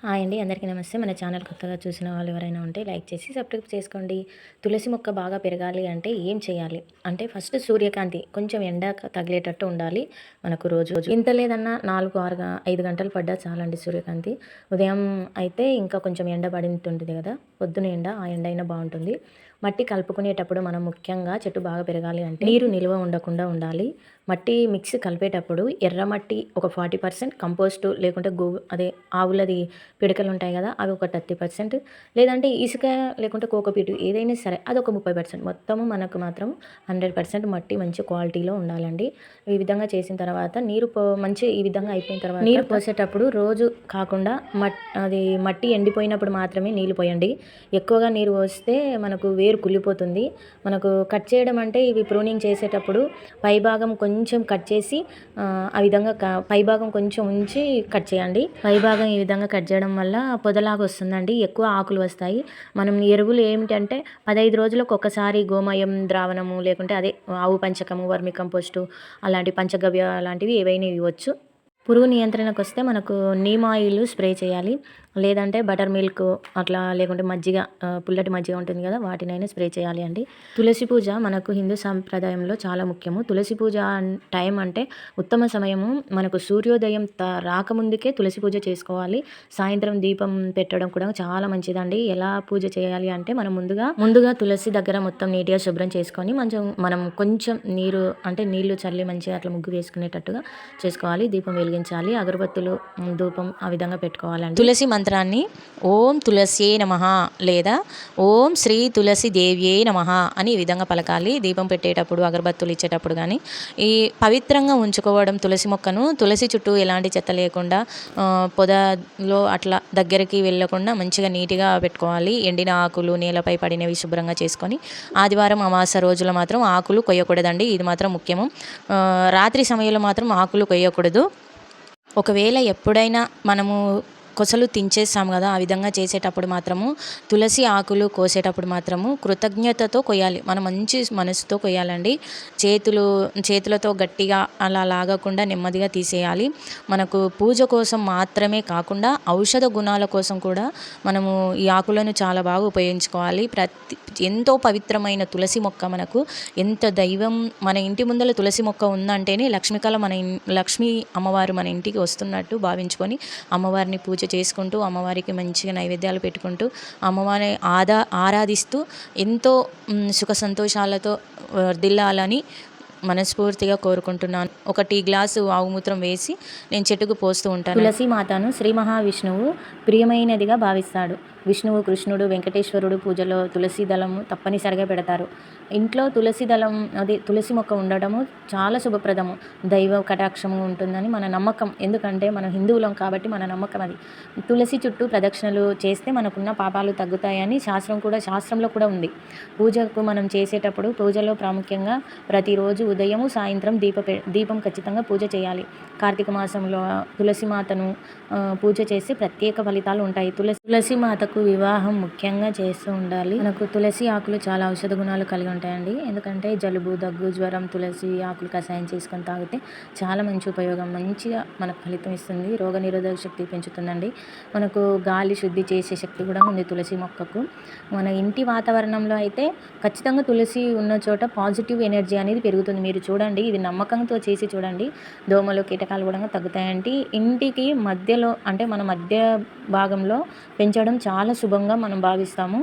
Hi అండి. అందరికీ నమస్తే. మన ఛానల్ కొత్తగా చూసిన వాళ్ళు ఎవరైనా ఉంటే లైక్ చేసి సబ్స్క్రైబ్ చేసుకోండి. తులసి మొక్క బాగా పెరగాలి అంటే ఏం చేయాలి? అంటే ఫస్ట్ సూర్యకాంతి కొంచెం ఎండ తగిలేటట్టు ఉండాలి మనకు రోజు. ఇంత లేదన్నా 4, 6 5 గంటలు పడ్డా చాలండి సూర్యకాంతి. ఉదయం అయితే ఇంకా కొంచెం ఎండ పడింటుంటుంది కదా! పొద్దున ఎండ, ఆ ఎండ అయినా బావుంటుంది. మట్టి కలుపుకునేటప్పుడు మనం ముఖ్యంగా చెట్టు బాగా పెరగాలి అంటే నీరు నిల్వ ఉండకుండా ఉండాలి. మట్టి మిక్స్ కలిపేటప్పుడు ఎర్రమట్టి ఒక 40% కంపోస్టు లేకుంటే అదే ఆవులది పిడకలు ఉంటాయి కదా! అవి ఒక 30% లేదంటే ఇసుక లేకుంటే కోకోపీట్ ఏదైనా సరే అదొక 30% మొత్తము మనకు మాత్రం 100% మట్టి మంచి క్వాలిటీలో ఉండాలండి. ఈ విధంగా చేసిన తర్వాత మంచి ఈ విధంగా అయిపోయిన తర్వాత నీరు పోసేటప్పుడు రోజు కాకుండా అది మట్టి ఎండిపోయినప్పుడు మాత్రమే నీళ్ళు పోయండి. ఎక్కువగా నీరు పోస్తే మనకు వేరు కుళ్ళిపోతుంది. మనకు కట్ చేయడం అంటే ఇవి ప్రూనింగ్ చేసేటప్పుడు పైభాగం కొంచెం కట్ చేసి ఆ విధంగా పైభాగం కొంచెం ఉంచి కట్ చేయండి. పైభాగం ఈ విధంగా కట్ చేయడం వల్ల పొదలాగా వస్తుందండి. ఎక్కువ ఆకులు వస్తాయి. మనం ఎరువులు ఏమిటంటే 15 రోజులకు ఒకసారి గోమయం ద్రావణము లేకుంటే అదే ఆవు పంచకము, వర్మి కంపోస్టు అలాంటి పంచగవ్య అలాంటివి ఏవైనా ఇవ్వచ్చు. పురుగు నియంత్రణకొస్తే మనకు నీమ్ ఆయిల్ స్ప్రే చేయాలి. లేదంటే బటర్ మిల్క్ అట్లా లేకుంటే మజ్జిగ పుల్లటి మజ్జిగ ఉంటుంది కదా! వాటినైనా స్ప్రే చేయాలి అండి. తులసి పూజ మనకు హిందూ సంప్రదాయంలో చాలా ముఖ్యము. తులసి పూజ టైం అంటే ఉత్తమ సమయము మనకు సూర్యోదయం రాకముందుకే తులసి పూజ చేసుకోవాలి. సాయంత్రం దీపం పెట్టడం కూడా చాలా మంచిదండి. ఎలా పూజ చేయాలి అంటే మనం ముందుగా తులసి దగ్గర మొత్తం నీట్‌గా శుభ్రం చేసుకొని మనం కొంచెం నీళ్లు చల్లి మంచిగా అట్లా ముగ్గు వేసుకునేటట్టుగా చేసుకోవాలి. దీపం వెలిగించాలి. అగరబత్తులు, ధూపం ఆ విధంగా పెట్టుకోవాలండి. తులసి మంత్రాన్ని ఓం తులస్యే నమః లేదా ఓం శ్రీ తులసి దేవ్యే నమః అని ఈ విధంగా పలకాలి. దీపం పెట్టేటప్పుడు, అగరబత్తులు ఇచ్చేటప్పుడు కానీ ఈ పవిత్రంగా ఉంచుకోవడం తులసి మొక్కను తులసి చుట్టూ ఎలాంటి చెత్త లేకుండా పొదలో అట్లా దగ్గరికి వెళ్ళకుండా మంచిగా నీట్‌గా పెట్టుకోవాలి. ఎండిన ఆకులు నేలపై పడినవి శుభ్రంగా చేసుకొని ఆదివారం, అమావాస్య రోజులు మాత్రం ఆకులు కొయ్యకూడదండి. ఇది మాత్రం ముఖ్యము. రాత్రి సమయంలో మాత్రం ఆకులు కొయ్యకూడదు. ఒకవేళ ఎప్పుడైనా మనము కొసలు తించేస్తాం కదా! ఆ విధంగా చేసేటప్పుడు మాత్రము తులసి ఆకులు కోసేటప్పుడు మాత్రము కృతజ్ఞతతో కొయ్యాలి. మనం మంచి మనసుతో కొయ్యాలండి. చేతులతో గట్టిగా అలా లాగకుండా నెమ్మదిగా తీసేయాలి. మనకు పూజ కోసం మాత్రమే కాకుండా ఔషధ గుణాల కోసం కూడా మనము ఈ ఆకులను చాలా బాగా ఉపయోగించుకోవాలి. ఎంతో పవిత్రమైన తులసి మొక్క మనకు ఎంత దైవం మన ఇంటి ముందర తులసి మొక్క ఉందంటేనే లక్ష్మీ అమ్మవారు మన ఇంటికి వస్తున్నట్టు భావించుకొని అమ్మవారిని పూజ చేసుకుంటూ అమ్మవారికి మంచిగా నైవేద్యాలు పెట్టుకుంటూ అమ్మవారిని ఆరాధిస్తూ ఎంతో సుఖ సంతోషాలతో వర్ధిల్లాలని మనస్ఫూర్తిగా కోరుకుంటున్నాను. ఒక టీ గ్లాసు ఆవు మూత్రం వేసి నేను చెట్టుకు పోస్తూ ఉంటాను. తులసి మాతను శ్రీ మహావిష్ణువు ప్రియమైనదిగా భావిస్తాడు. విష్ణువు, కృష్ణుడు, వెంకటేశ్వరుడు పూజలో తులసి దళము తప్పనిసరిగా పెడతారు. ఇంట్లో తులసి మొక్క ఉండడము చాలా శుభప్రదము. దైవ కటాక్షము ఉంటుందని మన నమ్మకం. ఎందుకంటే మనం హిందువులం కాబట్టి మన నమ్మకం అది. తులసి చుట్టూ ప్రదక్షిణలు చేస్తే మనకున్న పాపాలు తగ్గుతాయని శాస్త్రంలో కూడా ఉంది. పూజకు మనం చేసేటప్పుడు పూజలో ప్రాముఖ్యంగా ప్రతిరోజు ఉదయము, సాయంత్రం దీపం ఖచ్చితంగా పూజ చేయాలి. కార్తీక మాసంలో తులసి మాతను పూజ చేస్తే ప్రత్యేక ఫలితాలు ఉంటాయి. తులసి మాతకు వివాహం ముఖ్యంగా చేస్తూ ఉండాలి. మనకు తులసి ఆకులు చాలా ఔషధ గుణాలు కలిగి ఉంటాయండి. ఎందుకంటే జలుబు, దగ్గు, జ్వరం తులసి ఆకులు కషాయం చేసుకొని తాగితే చాలా మంచి ఉపయోగం. మంచిగా మనకు ఫలితం ఇస్తుంది. రోగనిరోధక శక్తి పెంచుతుందండి. మనకు గాలి శుద్ధి చేసే శక్తి కూడా ఉంది తులసి మొక్కకు. మన ఇంటి వాతావరణంలో అయితే ఖచ్చితంగా తులసి ఉన్న చోట పాజిటివ్ ఎనర్జీ అనేది పెరుగుతుంది. మీరు చూడండి, ఇది నమ్మకంతో చేసి చూడండి. దోమలు, కీటకాలు కూడా తగ్గుతాయండి. ఇంటికి మధ్యలో అంటే మన మధ్య భాగంలో పెంచడం చాలా శుభంగా మనం భావిస్తాము.